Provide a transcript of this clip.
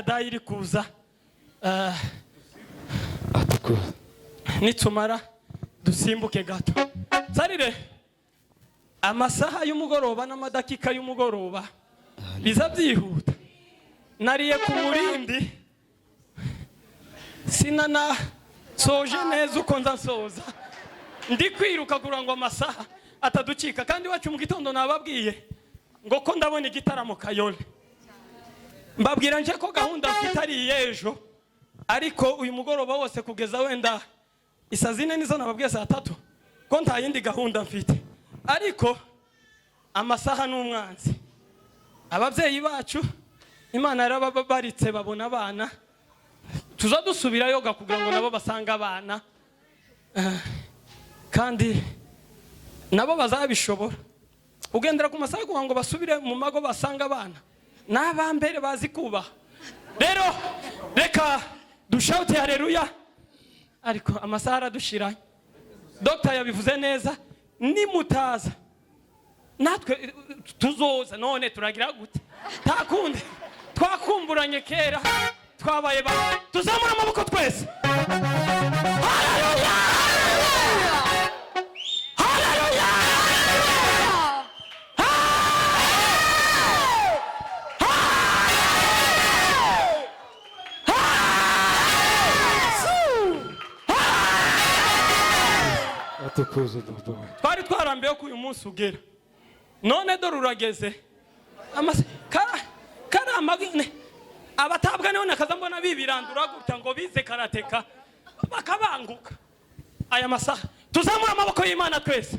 dada iri kuza nitumara dusimbuke gato sarire amasaha y'umugoroba n'amadakika y'umugoroba biza byihuta nariye ku murindi sinana soje neza uko nzasoza ndi kwiruka kurangwa amasaha atadukika kandi wacu mu gitondo nababwiye ngo ko ndabona igitaramo Kayole mbabwira nje ko gahunda mfite ari yejo ariko uyu mugoroba wose kugeza wenda isazine nizo nababwiye saa 3 ko nta yindi gahunda mfite ariko amasaha n'umwanzi ababyeyi bacu Imana yarababaritse babona abana tuza dusubirayo kugira ngo nabo basanga abana kandi nabo bazabishobora ugendera ku masaha ngo basubire mu mago basanga abana n'abambere bazi kubaha rero reka dushaute haleluya ariko amasaha aradushira Dr. yabivuze neza nimutaza natwe tuzoza none turagira gute takunde twakumburanye kera twabaye ba tuzamura amaboko twese haleluya haleluya atukuze dodo twari twarambiye ko uyu munsi ugera none dore urageze amagine abatabwa niho nakaza mbona bibirandura gutya ngo bize karateka bakabanguka aya masaha tuzamura amaboko y'Imana twese.